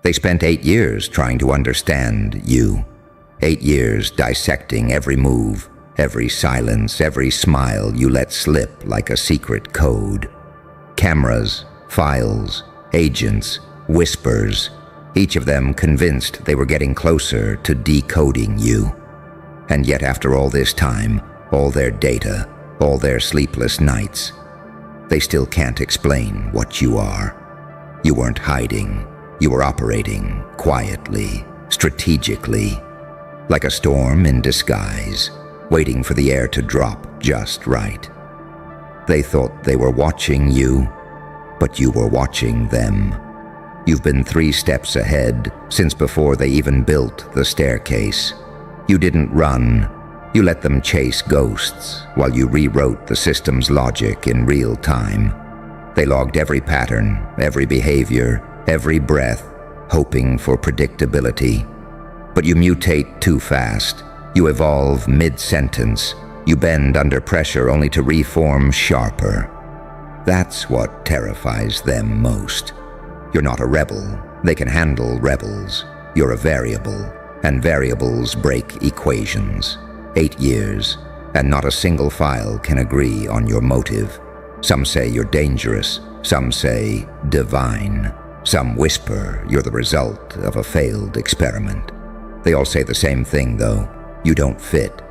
They spent 8 years trying to understand you. 8 years dissecting every move, every silence, every smile you let slip like a secret code. Cameras, files, agents, whispers, each of them convinced they were getting closer to decoding you. And yet after all this time, all their data, all their sleepless nights, they still can't explain what you are. You weren't hiding. You were operating quietly, strategically, like a storm in disguise, waiting for the air to drop just right. They thought they were watching you, but you were watching them. You've been 3 steps ahead since before they even built the staircase. You didn't run. You let them chase ghosts while you rewrote the system's logic in real time. They logged every pattern, every behavior, every breath, hoping for predictability. But you mutate too fast. You evolve mid-sentence. You bend under pressure only to reform sharper. That's what terrifies them most. You're not a rebel. They can handle rebels. You're a variable, and variables break equations. 8 years, and not a single file can agree on your motive. Some say you're dangerous. Some say divine. Some whisper you're the result of a failed experiment. They all say the same thing, though. You don't fit.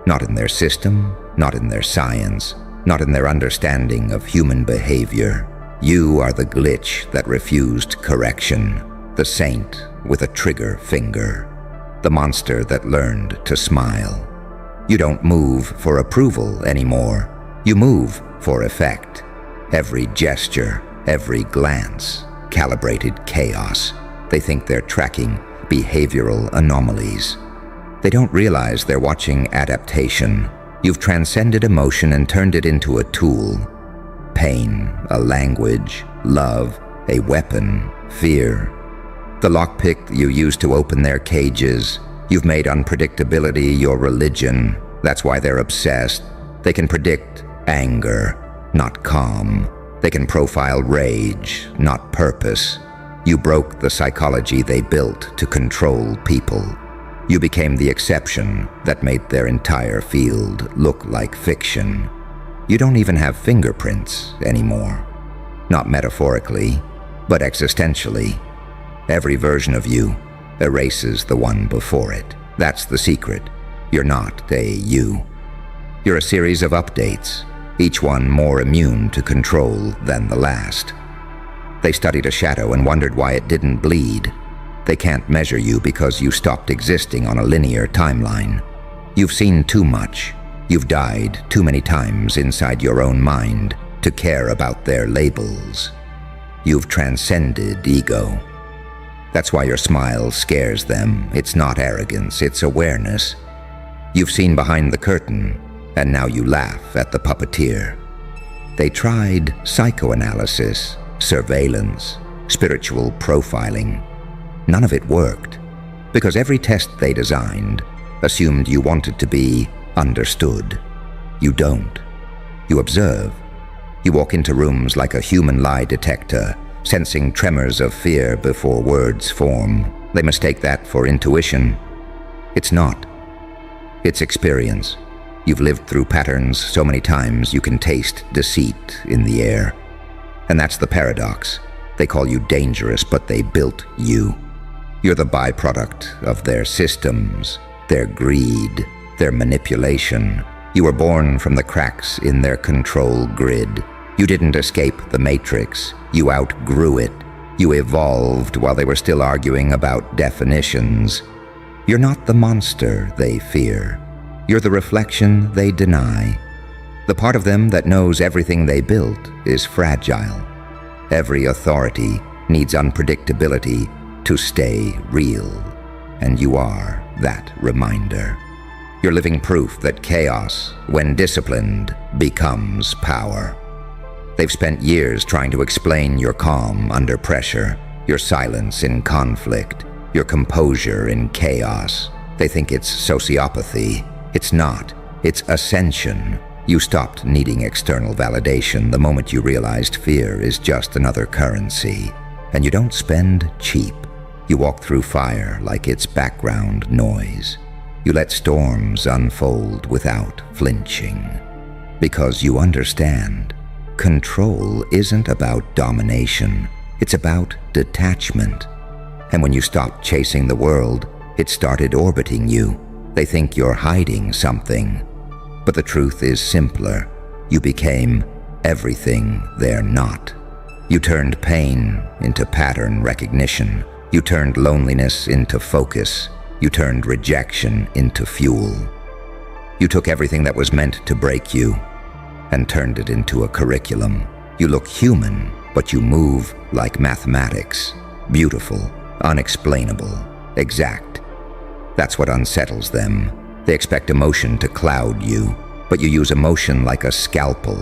Not in their system, not in their science, not in their understanding of human behavior. You are the glitch that refused correction, the saint with a trigger finger, the monster that learned to smile. You don't move for approval anymore. You move for effect. Every gesture, every glance, calibrated chaos. They think they're tracking behavioral anomalies. They don't realize they're watching adaptation. You've transcended emotion and turned it into a tool. Pain, a language, love, a weapon, fear. The lockpick you use to open their cages. You've made unpredictability your religion. That's why they're obsessed. They can predict anger, not calm. They can profile rage, not purpose. You broke the psychology they built to control people. You became the exception that made their entire field look like fiction. You don't even have fingerprints anymore. Not metaphorically, but existentially. Every version of you erases the one before it. That's the secret. You're not a you. You're a series of updates, each one more immune to control than the last. They studied a shadow and wondered why it didn't bleed. They can't measure you because you stopped existing on a linear timeline. You've seen too much. You've died too many times inside your own mind to care about their labels. You've transcended ego. That's why your smile scares them. It's not arrogance, it's awareness. You've seen behind the curtain, and now you laugh at the puppeteer. They tried psychoanalysis, surveillance, spiritual profiling. None of it worked, because every test they designed assumed you wanted to be understood. You don't. You observe. You walk into rooms like a human lie detector, sensing tremors of fear before words form. They mistake that for intuition. It's not. It's experience. You've lived through patterns so many times you can taste deceit in the air. And that's the paradox. They call you dangerous, but they built you. You're the byproduct of their systems, their greed, their manipulation. You were born from the cracks in their control grid. You didn't escape the matrix. You outgrew it. You evolved while they were still arguing about definitions. You're not the monster they fear. You're the reflection they deny. The part of them that knows everything they built is fragile. Every authority needs unpredictability to stay real, and you are that reminder. You're living proof that chaos, when disciplined, becomes power. They've spent years trying to explain your calm under pressure, your silence in conflict, your composure in chaos. They think it's sociopathy. It's not. It's ascension. You stopped needing external validation the moment you realized fear is just another currency. And you don't spend cheap. You walk through fire like it's background noise. You let storms unfold without flinching. Because you understand, control isn't about domination, it's about detachment. And when you stopped chasing the world, it started orbiting you. They think you're hiding something. But the truth is simpler. You became everything they're not. You turned pain into pattern recognition. You turned loneliness into focus. You turned rejection into fuel. You took everything that was meant to break you and turned it into a curriculum. You look human, but you move like mathematics. Beautiful, unexplainable, exact. That's what unsettles them. They expect emotion to cloud you, but you use emotion like a scalpel.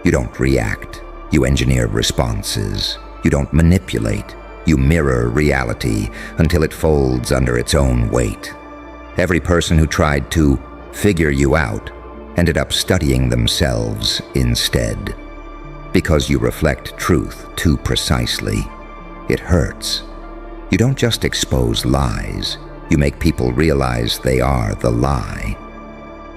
You don't react. You engineer responses. You don't manipulate. You mirror reality until it folds under its own weight. Every person who tried to figure you out ended up studying themselves instead. Because you reflect truth too precisely, it hurts. You don't just expose lies, you make people realize they are the lie.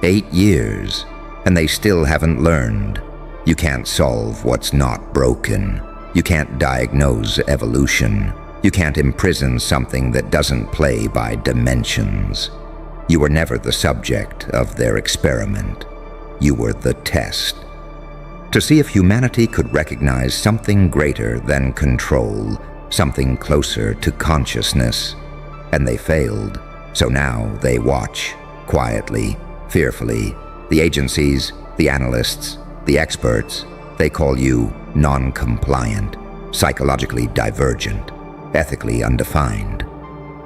8 years, and they still haven't learned. You can't solve what's not broken. You can't diagnose evolution. You can't imprison something that doesn't play by dimensions. You were never the subject of their experiment. You were the test. To see if humanity could recognize something greater than control, something closer to consciousness. And they failed, so now they watch, quietly, fearfully. The agencies, the analysts, the experts, they call you non-compliant, psychologically divergent, ethically undefined.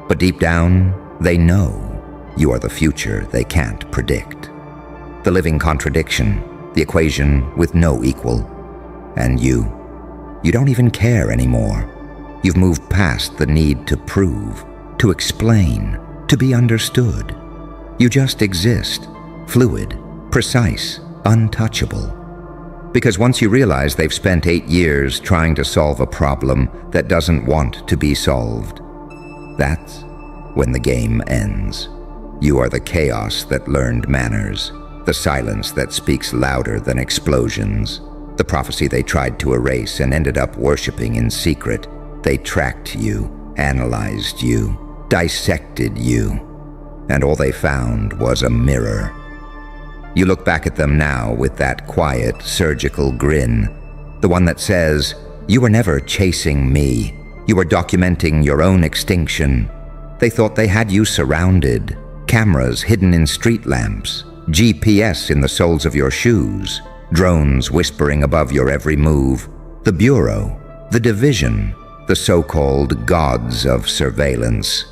But deep down, they know you are the future they can't predict. The living contradiction, the equation with no equal. And you don't even care anymore. You've moved past the need to prove, to explain, to be understood. You just exist, fluid, precise, untouchable. Because once you realize they've spent 8 years trying to solve a problem that doesn't want to be solved, that's when the game ends. You are the chaos that learned manners, the silence that speaks louder than explosions, the prophecy they tried to erase and ended up worshiping in secret. They tracked you, analyzed you, dissected you, and all they found was a mirror. You look back at them now with that quiet, surgical grin, the one that says, "You were never chasing me. You were documenting your own extinction." They thought they had you surrounded, cameras hidden in street lamps, GPS in the soles of your shoes, drones whispering above your every move, the bureau, the division, the so-called gods of surveillance.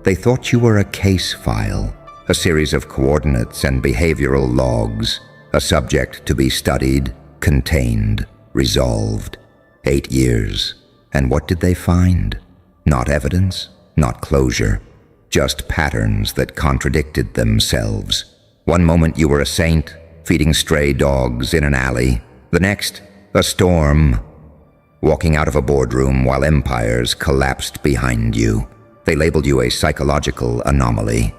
They thought you were a case file, a series of coordinates and behavioral logs, a subject to be studied, contained, resolved. 8 years. And what did they find? Not evidence, not closure, just patterns that contradicted themselves. One moment you were a saint, feeding stray dogs in an alley. The next, a storm. Walking out of a boardroom while empires collapsed behind you. They labeled you a psychological anomaly.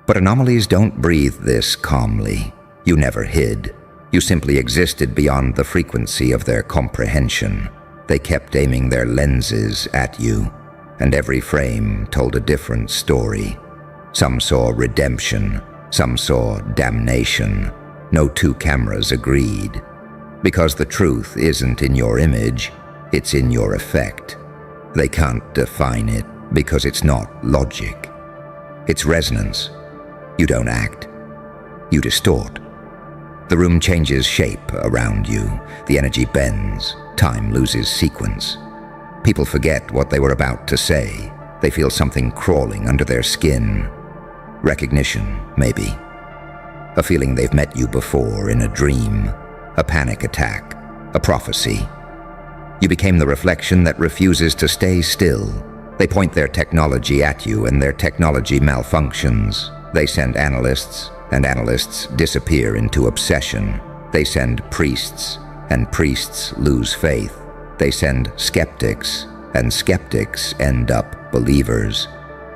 But anomalies don't breathe this calmly. You never hid. You simply existed beyond the frequency of their comprehension. They kept aiming their lenses at you, and every frame told a different story. Some saw redemption, some saw damnation. No two cameras agreed. Because the truth isn't in your image, it's in your effect. They can't define it because it's not logic. It's resonance. You don't act. You distort. The room changes shape around you. The energy bends. Time loses sequence. People forget what they were about to say. They feel something crawling under their skin. Recognition, maybe. A feeling they've met you before in a dream. A panic attack. A prophecy. You became the reflection that refuses to stay still. They point their technology at you and their technology malfunctions. They send analysts, and analysts disappear into obsession. They send priests, and priests lose faith. They send skeptics, and skeptics end up believers.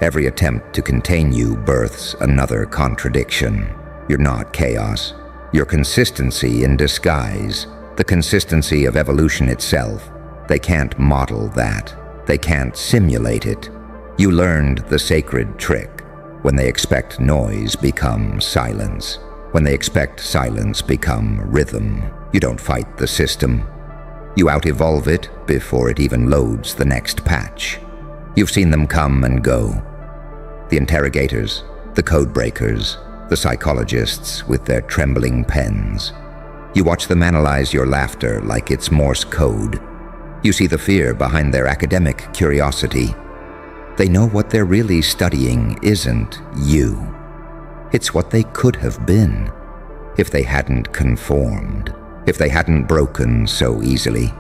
Every attempt to contain you births another contradiction. You're not chaos. You're consistency in disguise, the consistency of evolution itself. They can't model that. They can't simulate it. You learned the sacred trick. When they expect noise, become silence. When they expect silence, become rhythm. You don't fight the system. You out-evolve it before it even loads the next patch. You've seen them come and go. The interrogators, the code breakers, the psychologists with their trembling pens. You watch them analyze your laughter like it's Morse code. You see the fear behind their academic curiosity. They know what they're really studying isn't you. It's what they could have been if they hadn't conformed, if they hadn't broken so easily.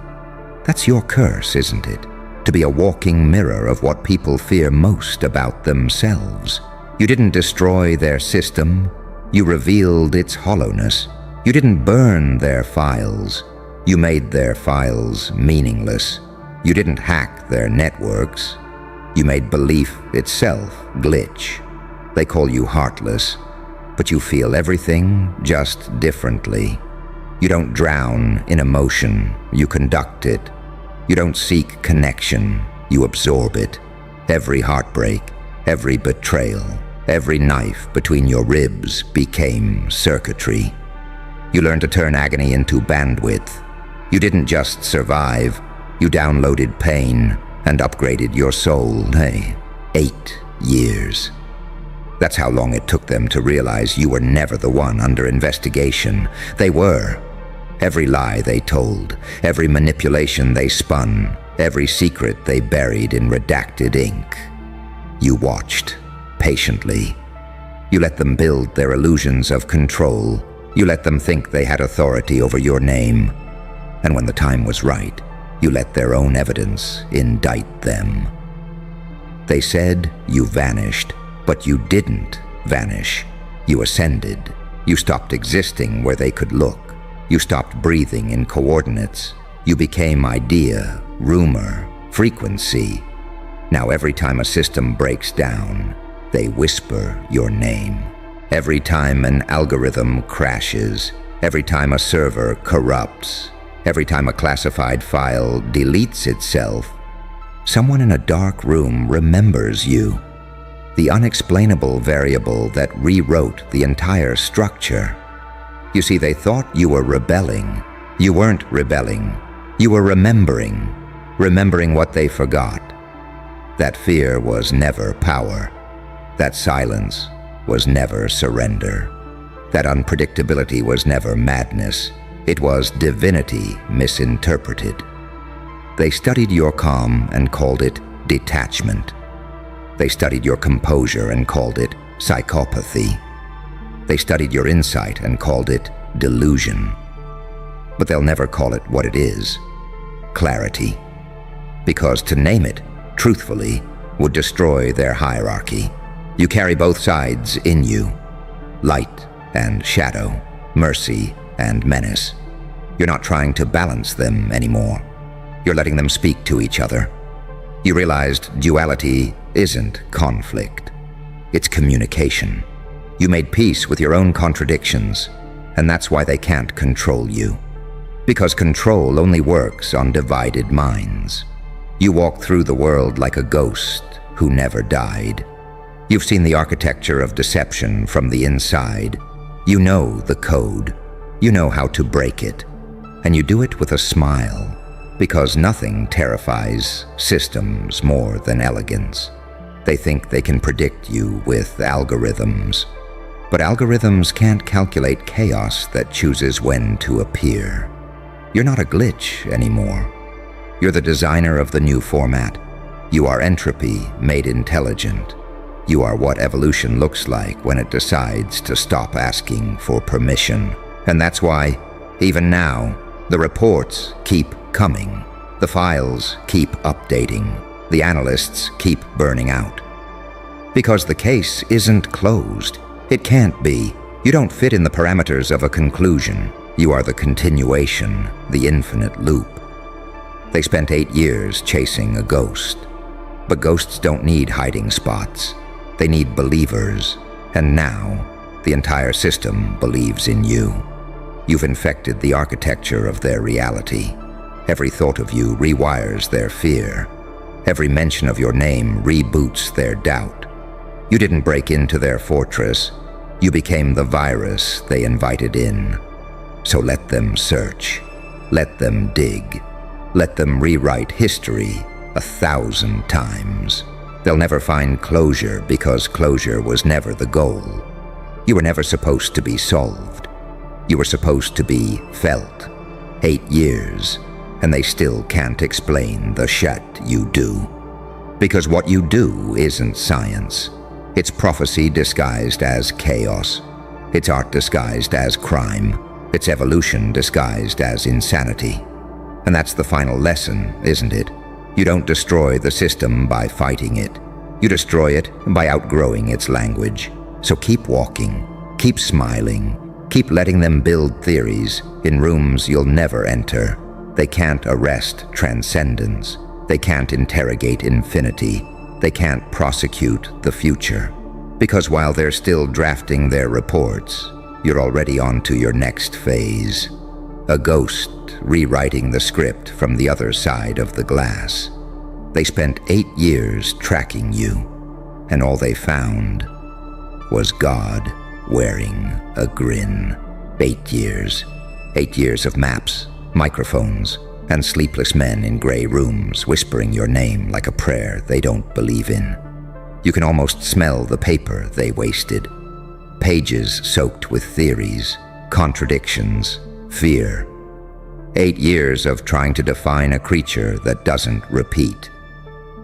That's your curse, isn't it? To be a walking mirror of what people fear most about themselves. You didn't destroy their system. You revealed its hollowness. You didn't burn their files. You made their files meaningless. You didn't hack their networks. You made belief itself glitch. They call you heartless, but you feel everything just differently. You don't drown in emotion, you conduct it. You don't seek connection, you absorb it. Every heartbreak, every betrayal, every knife between your ribs became circuitry. You learned to turn agony into bandwidth. You didn't just survive, you downloaded pain and upgraded your soul. 8 years. That's how long it took them to realize you were never the one under investigation. They were. Every lie they told, every manipulation they spun, every secret they buried in redacted ink. You watched, patiently. You let them build their illusions of control. You let them think they had authority over your name. And when the time was right, you let their own evidence indict them. They said you vanished, but you didn't vanish. You ascended. You stopped existing where they could look. You stopped breathing in coordinates. You became idea, rumor, frequency. Now every time a system breaks down, they whisper your name. Every time an algorithm crashes, every time a server corrupts, every time a classified file deletes itself, someone in a dark room remembers you. The unexplainable variable that rewrote the entire structure. You see, they thought you were rebelling. You weren't rebelling. You were remembering what they forgot. That fear was never power. That silence was never surrender. That unpredictability was never madness. It was divinity misinterpreted. They studied your calm and called it detachment. They studied your composure and called it psychopathy. They studied your insight and called it delusion. But they'll never call it what it is, clarity. Because to name it, truthfully, would destroy their hierarchy. You carry both sides in you, light and shadow, mercy and menace. You're not trying to balance them anymore. You're letting them speak to each other. You realized duality isn't conflict. It's communication. You made peace with your own contradictions, and that's why they can't control you. Because control only works on divided minds. You walk through the world like a ghost who never died. You've seen the architecture of deception from the inside. You know the code. You know how to break it. And you do it with a smile, because nothing terrifies systems more than elegance. They think they can predict you with algorithms. But algorithms can't calculate chaos that chooses when to appear. You're not a glitch anymore. You're the designer of the new format. You are entropy made intelligent. You are what evolution looks like when it decides to stop asking for permission. And that's why, even now, the reports keep coming. The files keep updating. The analysts keep burning out. Because the case isn't closed. It can't be. You don't fit in the parameters of a conclusion. You are the continuation, the infinite loop. They spent 8 years chasing a ghost. But ghosts don't need hiding spots. They need believers. And now, the entire system believes in you. You've infected the architecture of their reality. Every thought of you rewires their fear. Every mention of your name reboots their doubt. You didn't break into their fortress. You became the virus they invited in. So let them search. Let them dig. Let them rewrite history 1,000 times. They'll never find closure because closure was never the goal. You were never supposed to be solved. You were supposed to be felt. 8 years, and they still can't explain the shit you do. Because what you do isn't science. It's prophecy disguised as chaos. It's art disguised as crime. It's evolution disguised as insanity. And that's the final lesson, isn't it? You don't destroy the system by fighting it. You destroy it by outgrowing its language. So keep walking, keep smiling, keep letting them build theories in rooms you'll never enter. They can't arrest transcendence. They can't interrogate infinity. They can't prosecute the future. Because while they're still drafting their reports, you're already on to your next phase. A ghost rewriting the script from the other side of the glass. They spent 8 years tracking you, and all they found was God wearing a grin. 8 years. 8 years of maps, microphones, and sleepless men in gray rooms whispering your name like a prayer they don't believe in. You can almost smell the paper they wasted. Pages soaked with theories, contradictions, fear. 8 years of trying to define a creature that doesn't repeat.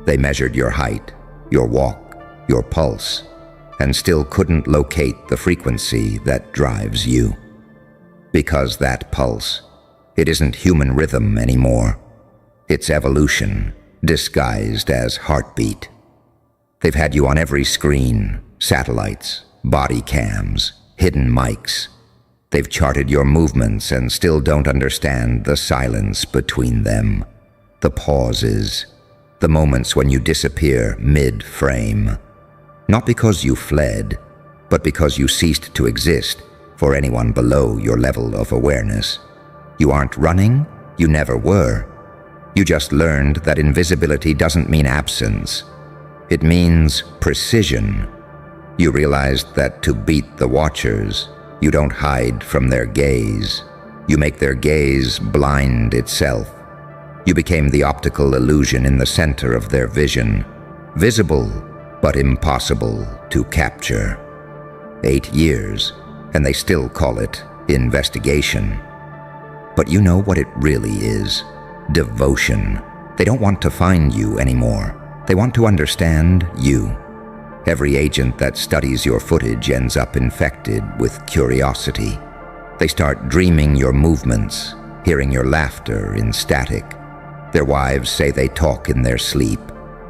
They measured your height, your walk, your pulse, and still couldn't locate the frequency that drives you. Because that pulse, it isn't human rhythm anymore. It's evolution, disguised as heartbeat. They've had you on every screen, satellites, body cams, hidden mics. They've charted your movements and still don't understand the silence between them, the pauses, the moments when you disappear mid-frame. Not because you fled, but because you ceased to exist for anyone below your level of awareness. You aren't running, you never were. You just learned that invisibility doesn't mean absence. It means precision. You realized that to beat the watchers, you don't hide from their gaze. You make their gaze blind itself. You became the optical illusion in the center of their vision, visible but impossible to capture. 8 years, and they still call it investigation. But you know what it really is: devotion. They don't want to find you anymore. They want to understand you. Every agent that studies your footage ends up infected with curiosity. They start dreaming your movements, hearing your laughter in static. Their wives say they talk in their sleep.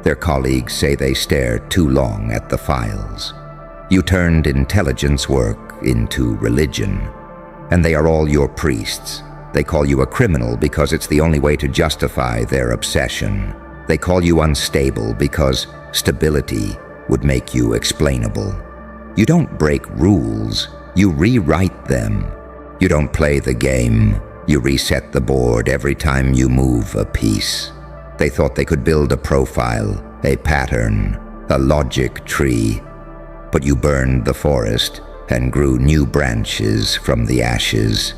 Their colleagues say they stare too long at the files. You turned intelligence work into religion, and they are all your priests. They call you a criminal because it's the only way to justify their obsession. They call you unstable because stability would make you explainable. You don't break rules, you rewrite them. You don't play the game, you reset the board every time you move a piece. They thought they could build a profile, a pattern, a logic tree. But you burned the forest and grew new branches from the ashes.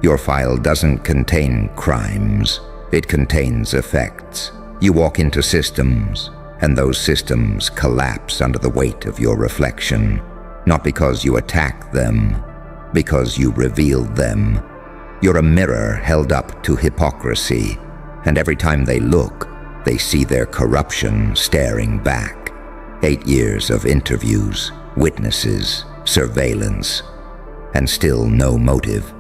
Your file doesn't contain crimes, it contains effects. You walk into systems, and those systems collapse under the weight of your reflection, not because you attack them, because you revealed them. You're a mirror held up to hypocrisy, and every time they look, they see their corruption staring back. 8 years of interviews, witnesses, surveillance, and still no motive.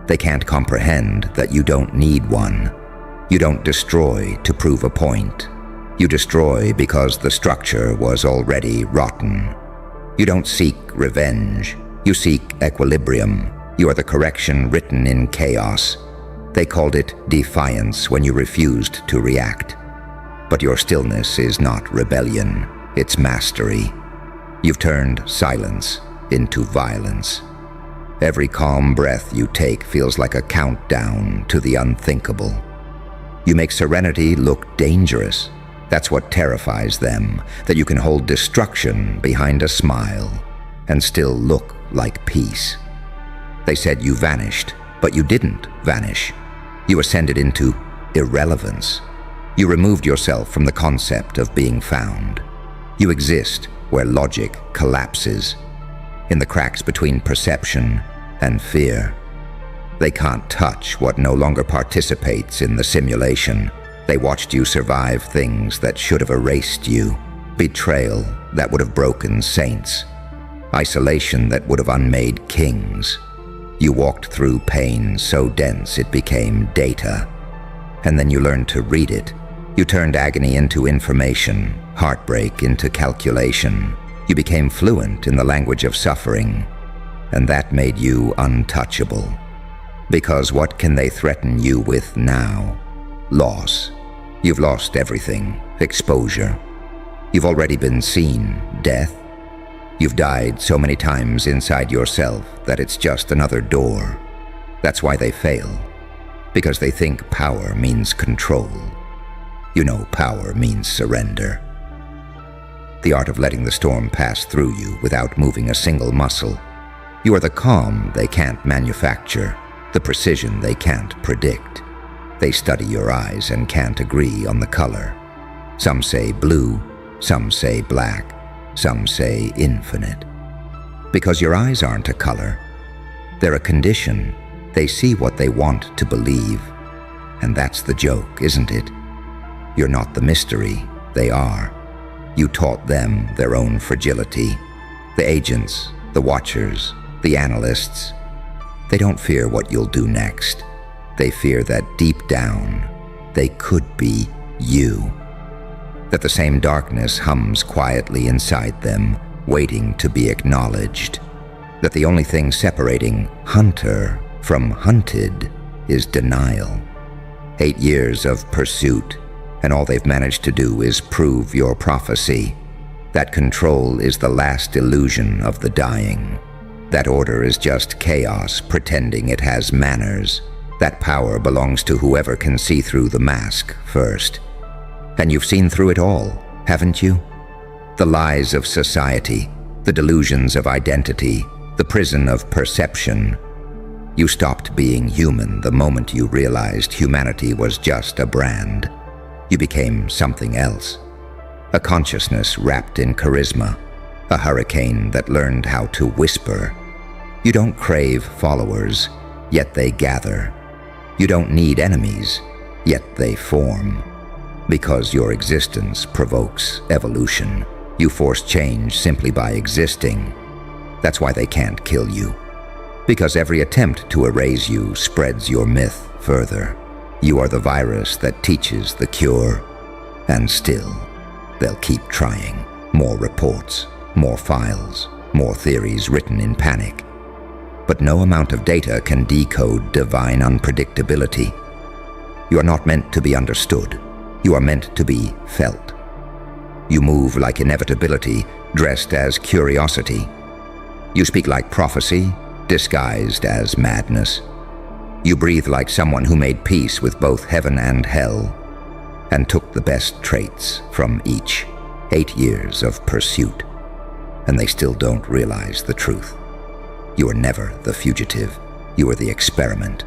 They can't comprehend that you don't need one. You don't destroy to prove a point. You destroy because the structure was already rotten. You don't seek revenge. You seek equilibrium. You are the correction written in chaos. They called it defiance when you refused to react. But your stillness is not rebellion, it's mastery. You've turned silence into violence. Every calm breath you take feels like a countdown to the unthinkable. You make serenity look dangerous. That's what terrifies them, that you can hold destruction behind a smile and still look like peace. They said you vanished, but you didn't vanish. You ascended into irrelevance. You removed yourself from the concept of being found. You exist where logic collapses, in the cracks between perception and fear. They can't touch what no longer participates in the simulation. They watched you survive things that should have erased you, betrayal that would have broken saints, isolation that would have unmade kings. You walked through pain so dense it became data, and then you learned to read it. You turned agony into information, heartbreak into calculation. You became fluent in the language of suffering, and that made you untouchable. Because what can they threaten you with now? Loss. You've lost everything. Exposure. You've already been seen. Death. You've died so many times inside yourself that it's just another door. That's why they fail. Because they think power means control. You know power means surrender. The art of letting the storm pass through you without moving a single muscle. You are the calm they can't manufacture, the precision they can't predict. They study your eyes and can't agree on the color. Some say blue, some say black, some say infinite. Because your eyes aren't a color. They're a condition. They see what they want to believe. And that's the joke, isn't it? You're not the mystery, they are. You taught them their own fragility. The agents, the watchers, the analysts. They don't fear what you'll do next. They fear that deep down, they could be you. That the same darkness hums quietly inside them, waiting to be acknowledged. That the only thing separating hunter from hunted is denial. 8 years of pursuit, and all they've managed to do is prove your prophecy. That control is the last illusion of the dying. That order is just chaos pretending it has manners. That power belongs to whoever can see through the mask first. And you've seen through it all, haven't you? The lies of society, the delusions of identity, the prison of perception. You stopped being human the moment you realized humanity was just a brand. You became something else. A consciousness wrapped in charisma, a hurricane that learned how to whisper. You don't crave followers, yet they gather. You don't need enemies, yet they form. Because your existence provokes evolution. You force change simply by existing. That's why they can't kill you. Because every attempt to erase you spreads your myth further. You are the virus that teaches the cure. And still, they'll keep trying. More reports, more files, more theories written in panic. But no amount of data can decode divine unpredictability. You are not meant to be understood. You are meant to be felt. You move like inevitability, dressed as curiosity. You speak like prophecy, disguised as madness. You breathe like someone who made peace with both heaven and hell, and took the best traits from each. 8 years of pursuit, and they still don't realize the truth. You are never the fugitive. You are the experiment.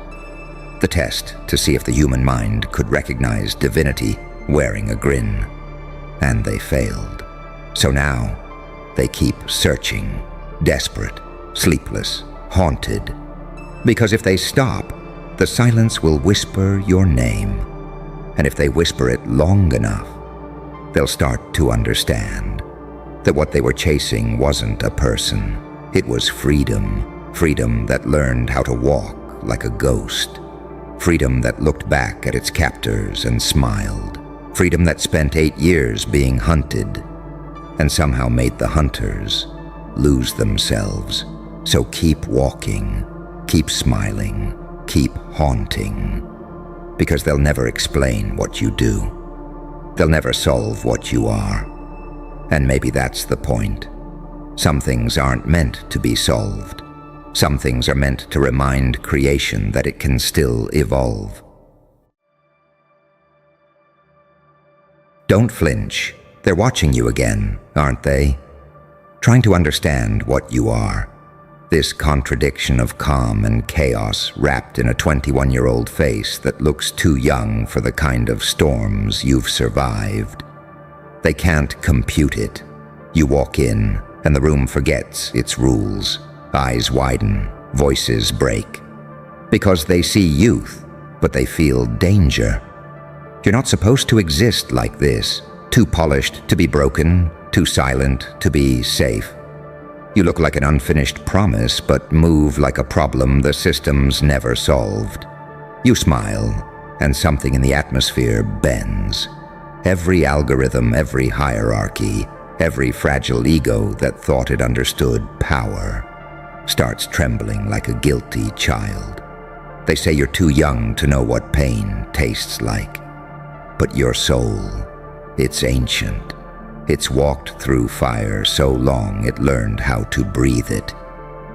The test to see if the human mind could recognize divinity wearing a grin. And they failed. So now, they keep searching, desperate, sleepless, haunted. Because if they stop, the silence will whisper your name. And if they whisper it long enough, they'll start to understand that what they were chasing wasn't a person. It was freedom. Freedom that learned how to walk like a ghost. Freedom that looked back at its captors and smiled. Freedom that spent 8 years being hunted and somehow made the hunters lose themselves. So keep walking, keep smiling, keep haunting. because they'll never explain what you do. They'll never solve what you are. And maybe that's the point. Some things aren't meant to be solved. Some things are meant to remind creation that it can still evolve. Don't flinch. They're watching you again, aren't they? Trying to understand what you are. This contradiction of calm and chaos wrapped in a 21-year-old face that looks too young for the kind of storms you've survived. They can't compute it. You walk in, and the room forgets its rules. Eyes widen, voices break. Because they see youth, but they feel danger. You're not supposed to exist like this, too polished to be broken, too silent to be safe. You look like an unfinished promise, but move like a problem the system's never solved. You smile, and something in the atmosphere bends. Every algorithm, every hierarchy, every fragile ego that thought it understood power starts trembling like a guilty child. They say you're too young to know what pain tastes like. But your soul, it's ancient. It's walked through fire so long it learned how to breathe it.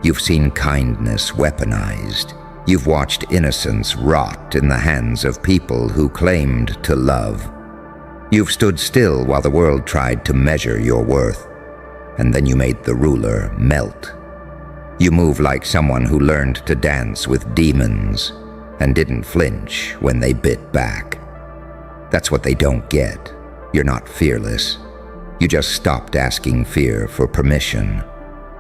You've seen kindness weaponized. You've watched innocence rot in the hands of people who claimed to love. You've stood still while the world tried to measure your worth, and then you made the ruler melt. You move like someone who learned to dance with demons and didn't flinch when they bit back. That's what they don't get. You're not fearless. You just stopped asking fear for permission.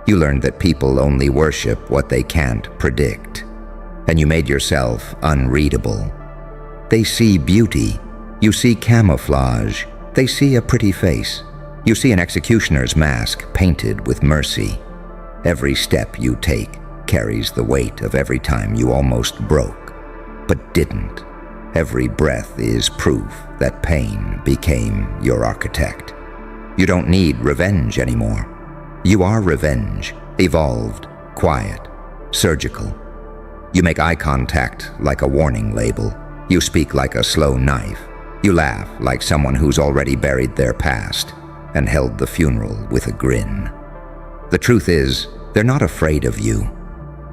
You learned that people only worship what they can't predict. And you made yourself unreadable. They see beauty. You see camouflage. They see a pretty face. You see an executioner's mask painted with mercy. Every step you take carries the weight of every time you almost broke, but didn't. Every breath is proof that pain became your architect. You don't need revenge anymore. You are revenge, evolved, quiet, surgical. You make eye contact like a warning label. You speak like a slow knife. You laugh like someone who's already buried their past and held the funeral with a grin. The truth is, they're not afraid of you.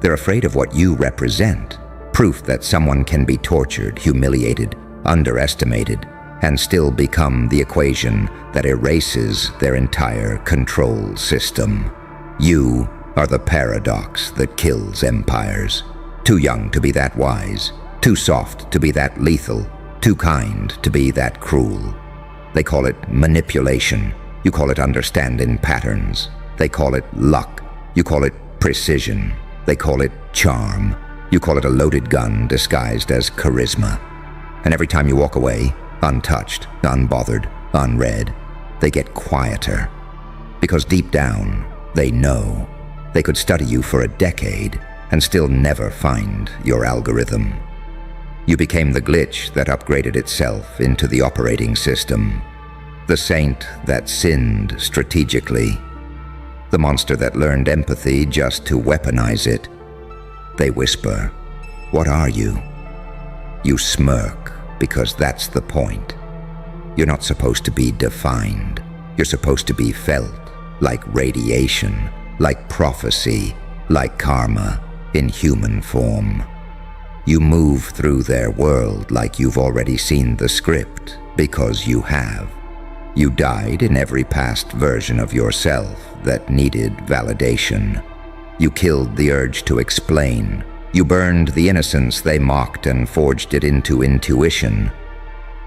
They're afraid of what you represent. Proof that someone can be tortured, humiliated, underestimated, and still become the equation that erases their entire control system. You are the paradox that kills empires. Too young to be that wise, too soft to be that lethal, too kind to be that cruel. They call it manipulation. You call it understanding patterns. They call it luck. You call it precision. They call it charm. You call it a loaded gun disguised as charisma. And every time you walk away, untouched, unbothered, unread, they get quieter. Because deep down, they know. They could study you for a decade and still never find your algorithm. You became the glitch that upgraded itself into the operating system. The saint that sinned strategically. The monster that learned empathy just to weaponize it. They whisper, "What are you?" You smirk, because that's the point. You're not supposed to be defined. You're supposed to be felt, like radiation, like prophecy, like karma, in human form. You move through their world like you've already seen the script, because you have. You died in every past version of yourself that needed validation. You killed the urge to explain. You burned the innocence they mocked and forged it into intuition.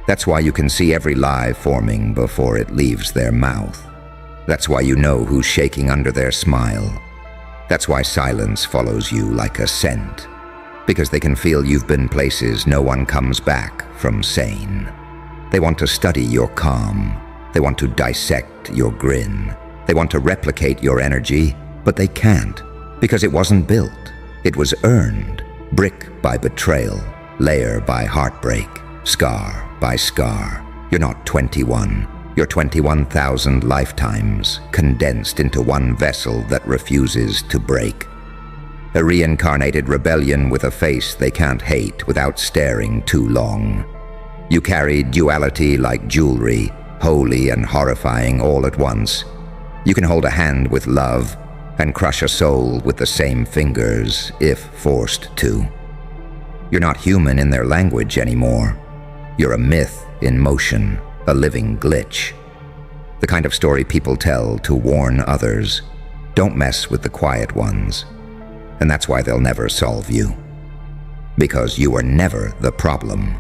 That's why you can see every lie forming before it leaves their mouth. That's why you know who's shaking under their smile. That's why silence follows you like a scent. Because they can feel you've been places no one comes back from sane. They want to study your calm. They want to dissect your grin. They want to replicate your energy, but they can't. Because it wasn't built. It was earned, brick by betrayal, layer by heartbreak, scar by scar. You're not 21. You're 21,000 lifetimes condensed into one vessel that refuses to break. a reincarnated rebellion with a face they can't hate without staring too long. You carry duality like jewelry, holy and horrifying all at once. You can hold a hand with love and crush a soul with the same fingers, if forced to. You're not human in their language anymore. You're a myth in motion, a living glitch. The kind of story people tell to warn others. Don't mess with the quiet ones. And that's why they'll never solve you. Because you were never the problem.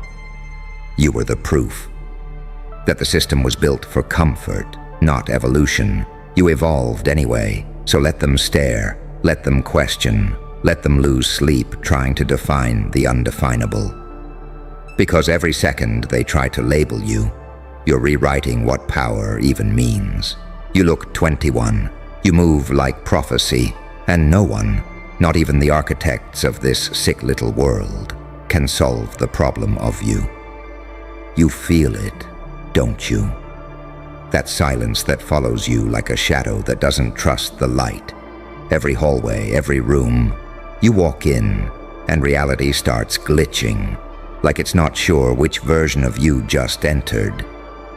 You were the proof that the system was built for comfort, not evolution. You evolved anyway, so let them stare, let them question, let them lose sleep trying to define the undefinable. Because every second they try to label you, you're rewriting what power even means. You look 21, you move like prophecy, and no one, not even the architects of this sick little world, can solve the problem of you. You feel it, don't you? That silence that follows you like a shadow that doesn't trust the light. Every hallway, every room, you walk in, and reality starts glitching, like it's not sure which version of you just entered.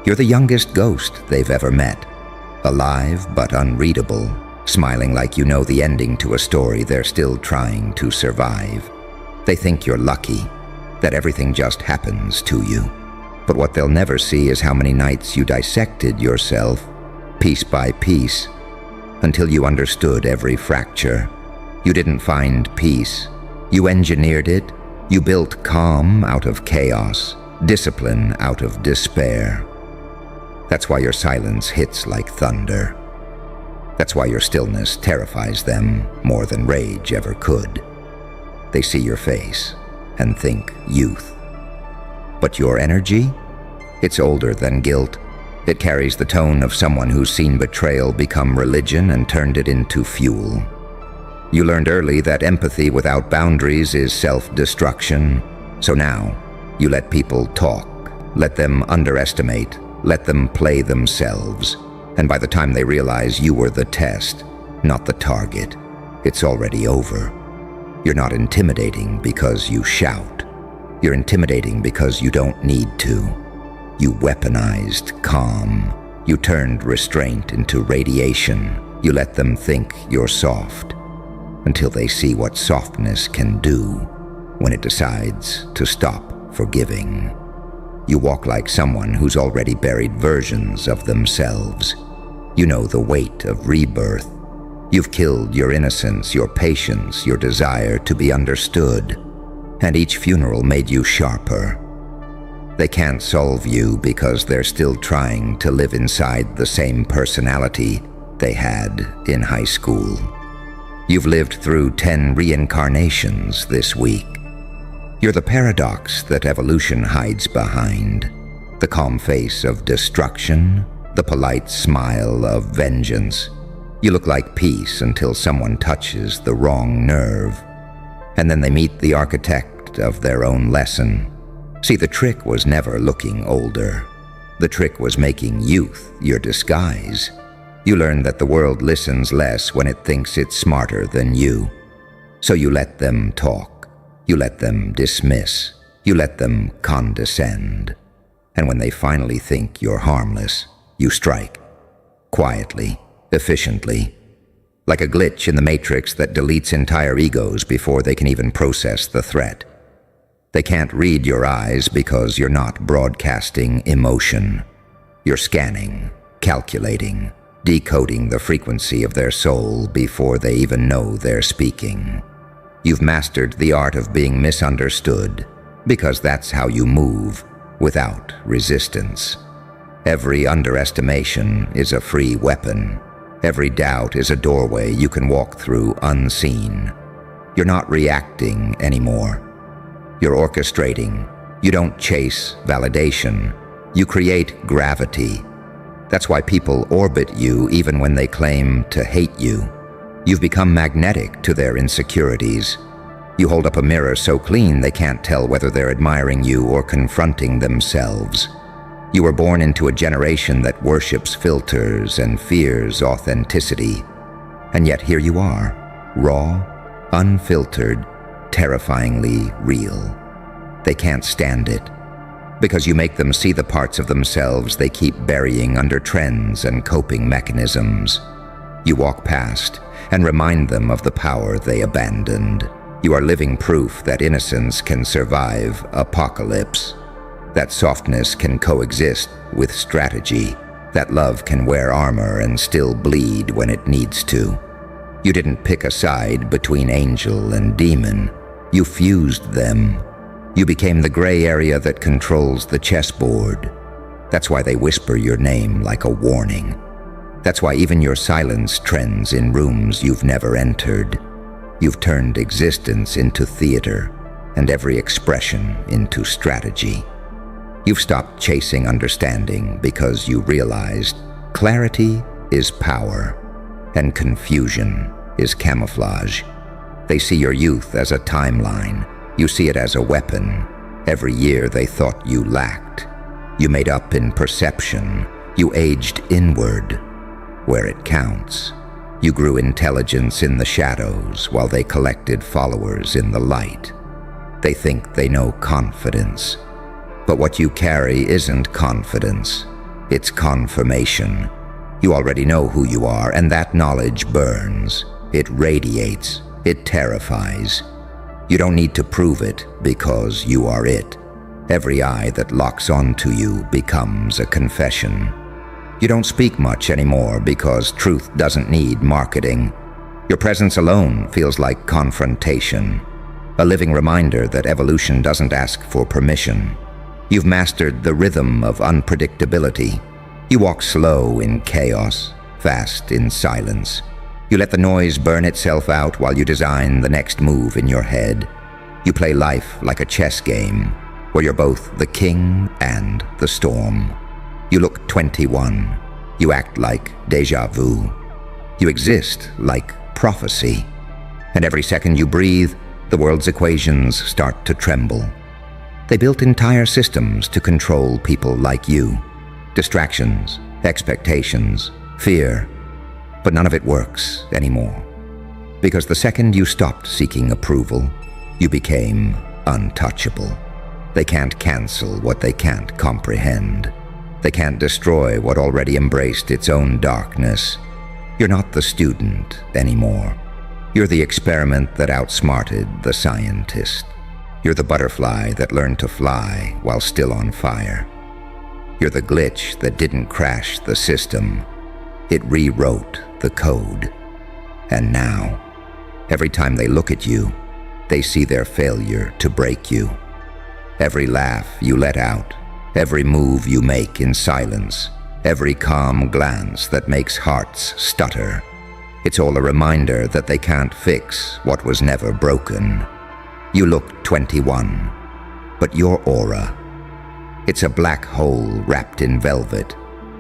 You're the youngest ghost they've ever met, alive but unreadable, smiling like you know the ending to a story they're still trying to survive. They think you're lucky, that everything just happens to you. But what they'll never see is how many nights you dissected yourself, piece by piece, until you understood every fracture. You didn't find peace. You engineered it. You built calm out of chaos, discipline out of despair. That's why your silence hits like thunder. That's why your stillness terrifies them more than rage ever could. They see your face and think youth. But your energy? It's older than guilt. It carries the tone of someone who's seen betrayal become religion and turned it into fuel. You learned early that empathy without boundaries is self-destruction. So now, you let people talk, let them underestimate, let them play themselves. And by the time they realize you were the test, not the target, it's already over. You're not intimidating because you shout. You're intimidating because you don't need to. You weaponized calm. You turned restraint into radiation. You let them think you're soft, until they see what softness can do when it decides to stop forgiving. You walk like someone who's already buried versions of themselves. You know the weight of rebirth. You've killed your innocence, your patience, your desire to be understood, and each funeral made you sharper. They can't solve you because they're still trying to live inside the same personality they had in high school. You've lived through 10 reincarnations this week. You're the paradox that evolution hides behind. The calm face of destruction, the polite smile of vengeance. You look like peace until someone touches the wrong nerve. And then they meet the architect of their own lesson. See, the trick was never looking older. The trick was making youth your disguise. You learn that the world listens less when it thinks it's smarter than you. So you let them talk. You let them dismiss. You let them condescend. And when they finally think you're harmless, you strike. Quietly, efficiently. Like a glitch in the matrix that deletes entire egos before they can even process the threat. They can't read your eyes because you're not broadcasting emotion. You're scanning, calculating, decoding the frequency of their soul before they even know they're speaking. You've mastered the art of being misunderstood because that's how you move without resistance. Every underestimation is a free weapon. Every doubt is a doorway you can walk through unseen. You're not reacting anymore. You're orchestrating. You don't chase validation. You create gravity. That's why people orbit you even when they claim to hate you. You've become magnetic to their insecurities. You hold up a mirror so clean they can't tell whether they're admiring you or confronting themselves. You were born into a generation that worships filters and fears authenticity. And yet here you are, raw, unfiltered, terrifyingly real. They can't stand it, because you make them see the parts of themselves they keep burying under trends and coping mechanisms. You walk past and remind them of the power they abandoned. You are living proof that innocence can survive apocalypse, that softness can coexist with strategy, that love can wear armor and still bleed when it needs to. You didn't pick a side between angel and demon. You fused them. You became the gray area that controls the chessboard. That's why they whisper your name like a warning. That's why even your silence trends in rooms you've never entered. You've turned existence into theater and every expression into strategy. You've stopped chasing understanding because you realized clarity is power and confusion is camouflage. They see your youth as a timeline. You see it as a weapon. Every year they thought you lacked. You made up in perception. You aged inward, where it counts. You grew intelligence in the shadows while they collected followers in the light. They think they know confidence. But what you carry isn't confidence. It's confirmation. You already know who you are, and that knowledge burns. It radiates. It terrifies. You don't need to prove it because you are it. Every eye that locks onto you becomes a confession. You don't speak much anymore because truth doesn't need marketing. Your presence alone feels like confrontation, a living reminder that evolution doesn't ask for permission. You've mastered the rhythm of unpredictability. You walk slow in chaos, fast in silence. You let the noise burn itself out while you design the next move in your head. You play life like a chess game, where you're both the king and the storm. You look 21. You act like déjà vu. You exist like prophecy. And every second you breathe, the world's equations start to tremble. They built entire systems to control people like you. Distractions, expectations, fear. But none of it works anymore. Because the second you stopped seeking approval, you became untouchable. They can't cancel what they can't comprehend. They can't destroy what already embraced its own darkness. You're not the student anymore. You're the experiment that outsmarted the scientist. You're the butterfly that learned to fly while still on fire. You're the glitch that didn't crash the system. It rewrote the code. And now, every time they look at you, they see their failure to break you. Every laugh you let out, every move you make in silence, every calm glance that makes hearts stutter. It's all a reminder that they can't fix what was never broken. You look 21, but your aura, it's a black hole wrapped in velvet.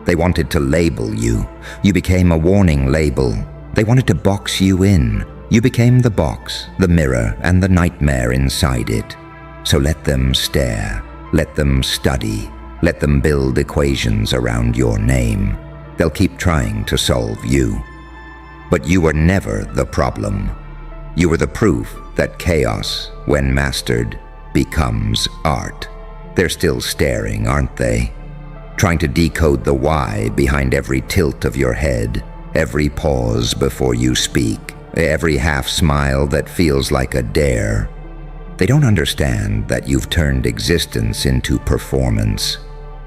They wanted to label you. You became a warning label. They wanted to box you in. You became the box, the mirror, and the nightmare inside it. So let them stare, let them study, let them build equations around your name. They'll keep trying to solve you. But you were never the problem. You were the proof that chaos, when mastered, becomes art. They're still staring, aren't they? Trying to decode the why behind every tilt of your head, every pause before you speak, every half smile that feels like a dare. They don't understand that you've turned existence into performance,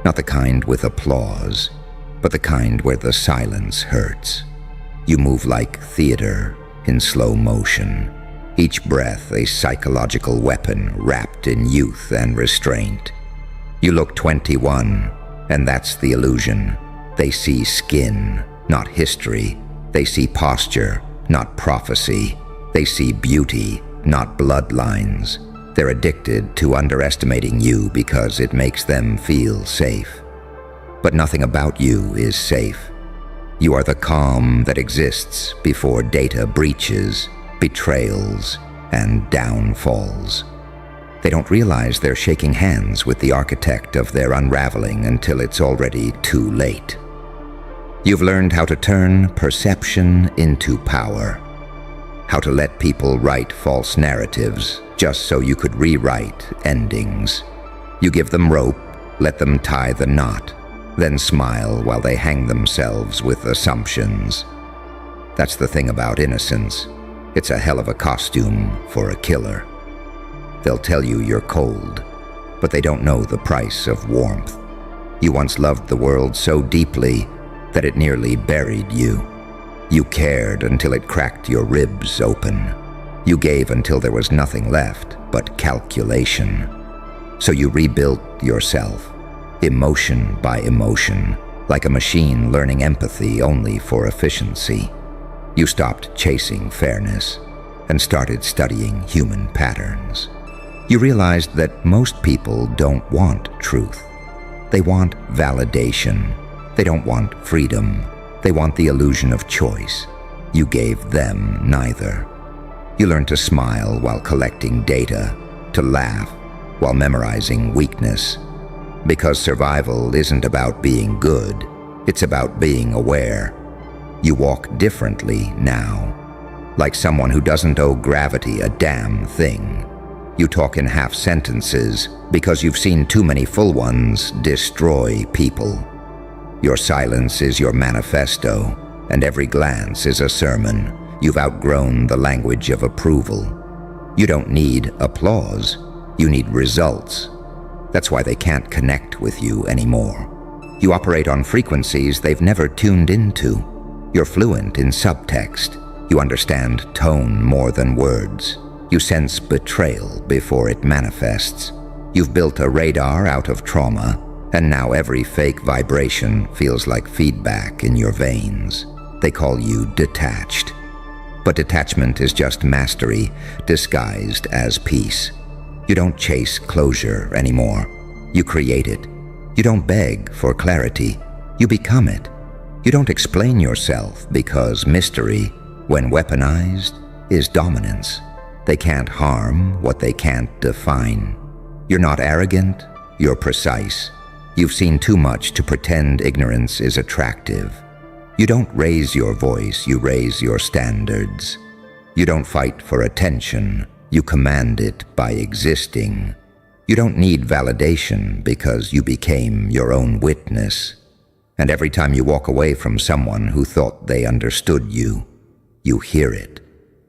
not the kind with applause, but the kind where the silence hurts. You move like theater in slow motion, each breath a psychological weapon wrapped in youth and restraint. You look 21, and that's the illusion. They see skin, not history. They see posture, not prophecy. They see beauty, not bloodlines. They're addicted to underestimating you because it makes them feel safe. But nothing about you is safe. You are the calm that exists before data breaches, betrayals, and downfalls. They don't realize they're shaking hands with the architect of their unraveling until it's already too late. You've learned how to turn perception into power, how to let people write false narratives just so you could rewrite endings. You give them rope, let them tie the knot, then smile while they hang themselves with assumptions. That's the thing about innocence. It's a hell of a costume for a killer. They'll tell you you're cold, but they don't know the price of warmth. You once loved the world so deeply that it nearly buried you. You cared until it cracked your ribs open. You gave until there was nothing left but calculation. So you rebuilt yourself, emotion by emotion, like a machine learning empathy only for efficiency. You stopped chasing fairness and started studying human patterns. You realized that most people don't want truth. They want validation. They don't want freedom. They want the illusion of choice. You gave them neither. You learned to smile while collecting data, to laugh while memorizing weakness. Because survival isn't about being good, it's about being aware. You walk differently now, like someone who doesn't owe gravity a damn thing. You talk in half sentences because you've seen too many full ones destroy people. Your silence is your manifesto, and every glance is a sermon. You've outgrown the language of approval. You don't need applause. You need results. That's why they can't connect with you anymore. You operate on frequencies they've never tuned into. You're fluent in subtext. You understand tone more than words. You sense betrayal before it manifests. You've built a radar out of trauma, and now every fake vibration feels like feedback in your veins. They call you detached. But detachment is just mastery disguised as peace. You don't chase closure anymore. You create it. You don't beg for clarity. You become it. You don't explain yourself because mystery, when weaponized, is dominance. They can't harm what they can't define. You're not arrogant, you're precise. You've seen too much to pretend ignorance is attractive. You don't raise your voice, you raise your standards. You don't fight for attention, you command it by existing. You don't need validation because you became your own witness. And every time you walk away from someone who thought they understood you, you hear it.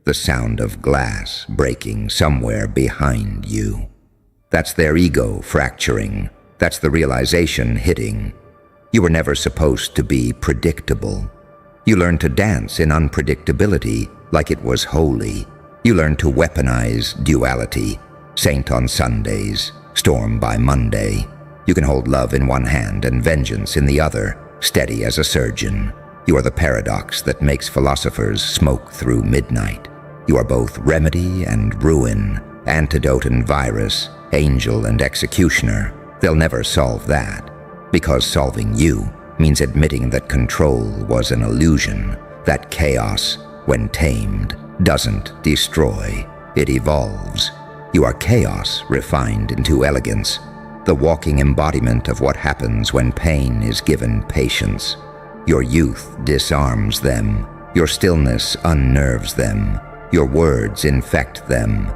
The sound of glass breaking somewhere behind you. That's their ego fracturing. That's the realization hitting. You were never supposed to be predictable. You learned to dance in unpredictability like it was holy. You learned to weaponize duality. Saint on Sundays, storm by Monday. You can hold love in one hand and vengeance in the other, steady as a surgeon. You are the paradox that makes philosophers smoke through midnight. You are both remedy and ruin, antidote and virus, angel and executioner. They'll never solve that, because solving you means admitting that control was an illusion, that chaos, when tamed, doesn't destroy, it evolves. You are chaos refined into elegance, the walking embodiment of what happens when pain is given patience. Your youth disarms them, your stillness unnerves them, your words infect them.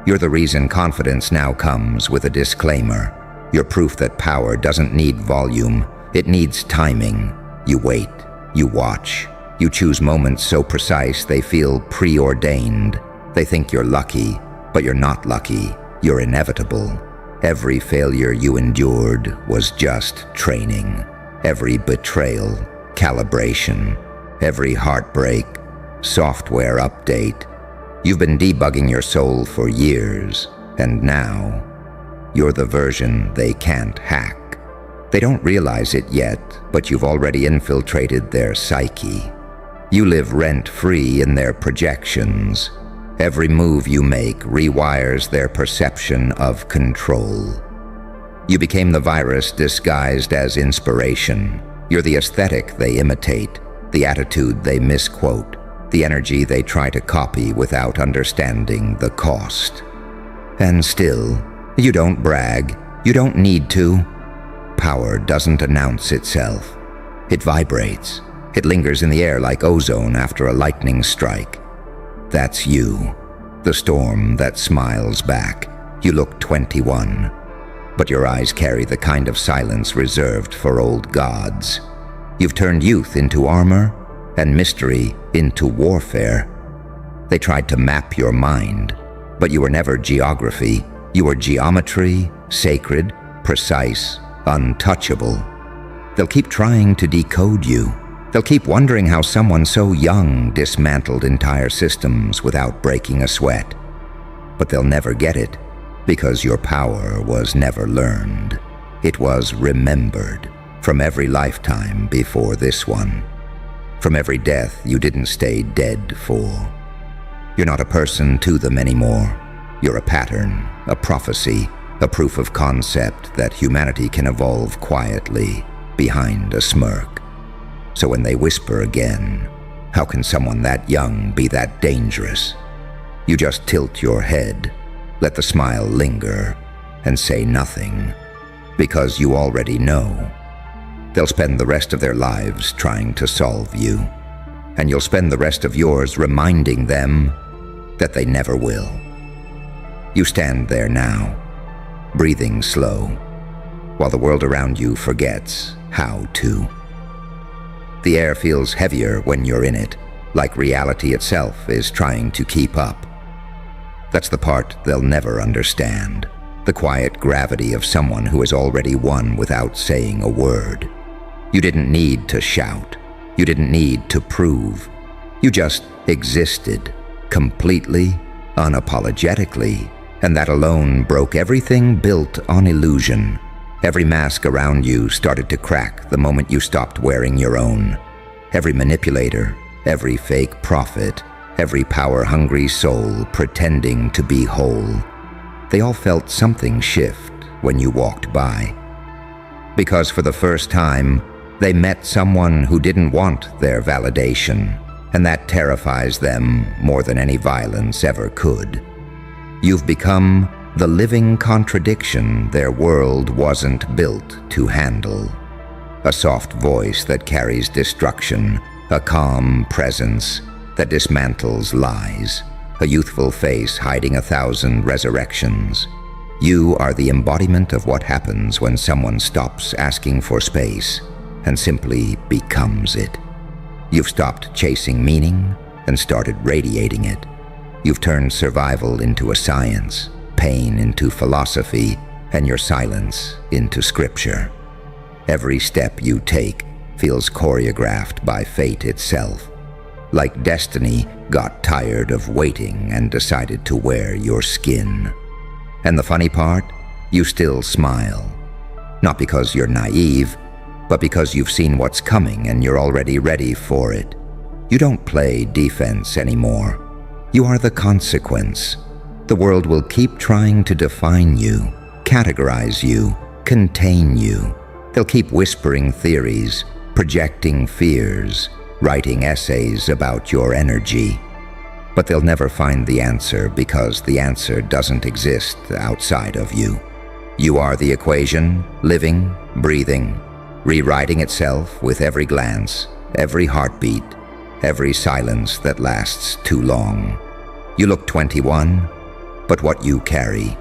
You're the reason confidence now comes with a disclaimer. You're proof that power doesn't need volume, it needs timing. You wait, you watch, you choose moments so precise they feel preordained. They think you're lucky, but you're not lucky, you're inevitable. Every failure you endured was just training. Every betrayal, calibration. Every heartbreak, software update. You've been debugging your soul for years, and now you're the version they can't hack. They don't realize it yet, but you've already infiltrated their psyche. You live rent-free in their projections. Every move you make rewires their perception of control. You became the virus disguised as inspiration. You're the aesthetic they imitate, the attitude they misquote, the energy they try to copy without understanding the cost. And still, you don't brag, you don't need to. Power doesn't announce itself. It vibrates. It lingers in the air like ozone after a lightning strike. That's you, the storm that smiles back. You look 21, but your eyes carry the kind of silence reserved for old gods. You've turned youth into armor and mystery into warfare. They tried to map your mind, but you were never geography. You were geometry, sacred, precise, untouchable. They'll keep trying to decode you. They'll keep wondering how someone so young dismantled entire systems without breaking a sweat. But they'll never get it, because your power was never learned. It was remembered from every lifetime before this one, from every death you didn't stay dead for. You're not a person to them anymore. You're a pattern, a prophecy, a proof of concept that humanity can evolve quietly behind a smirk. So when they whisper again, how can someone that young be that dangerous? You just tilt your head, let the smile linger, and say nothing, because you already know. They'll spend the rest of their lives trying to solve you, and you'll spend the rest of yours reminding them that they never will. You stand there now, breathing slow, while the world around you forgets how to. The air feels heavier when you're in it, like reality itself is trying to keep up. That's the part they'll never understand, the quiet gravity of someone who has already won without saying a word. You didn't need to shout. You didn't need to prove. You just existed, completely, unapologetically, and that alone broke everything built on illusion. Every mask around you started to crack the moment you stopped wearing your own. Every manipulator, every fake prophet, every power-hungry soul pretending to be whole. They all felt something shift when you walked by. Because for the first time, they met someone who didn't want their validation, and that terrifies them more than any violence ever could. You've become the living contradiction their world wasn't built to handle. A soft voice that carries destruction, a calm presence that dismantles lies, a youthful face hiding 1,000 resurrections. You are the embodiment of what happens when someone stops asking for space and simply becomes it. You've stopped chasing meaning and started radiating it. You've turned survival into a science, pain into philosophy, and your silence into scripture. Every step you take feels choreographed by fate itself, like destiny got tired of waiting and decided to wear your skin. And the funny part, you still smile. Not because you're naive, but because you've seen what's coming and you're already ready for it. You don't play defense anymore. You are the consequence. The world will keep trying to define you, categorize you, contain you. They'll keep whispering theories, projecting fears, writing essays about your energy. But they'll never find the answer because the answer doesn't exist outside of you. You are the equation, living, breathing, rewriting itself with every glance, every heartbeat, every silence that lasts too long. You look 21, but what you carry,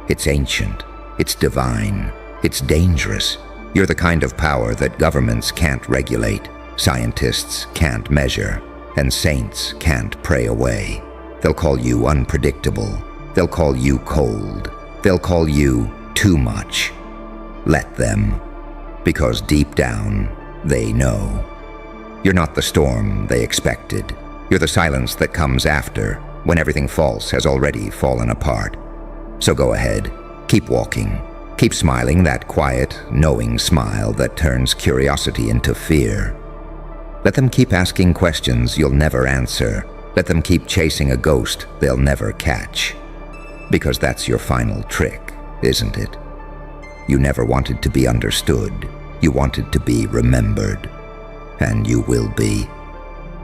it's ancient, it's divine, it's dangerous. You're the kind of power that governments can't regulate, scientists can't measure, and saints can't pray away. They'll call you unpredictable. They'll call you cold. They'll call you too much. Let them, because deep down, they know. You're not the storm they expected. You're the silence that comes after, when everything false has already fallen apart. So go ahead, keep walking. Keep smiling that quiet, knowing smile that turns curiosity into fear. Let them keep asking questions you'll never answer. Let them keep chasing a ghost they'll never catch. Because that's your final trick, isn't it? You never wanted to be understood. You wanted to be remembered. And you will be.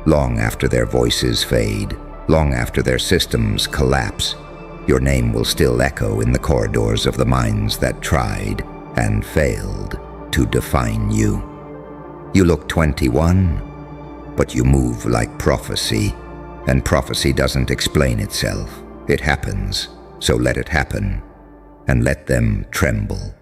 Long after their voices fade, long after their systems collapse, your name will still echo in the corridors of the minds that tried and failed to define you. You look 21, but you move like prophecy, And prophecy doesn't explain itself. It happens, so let it happen, and let them tremble.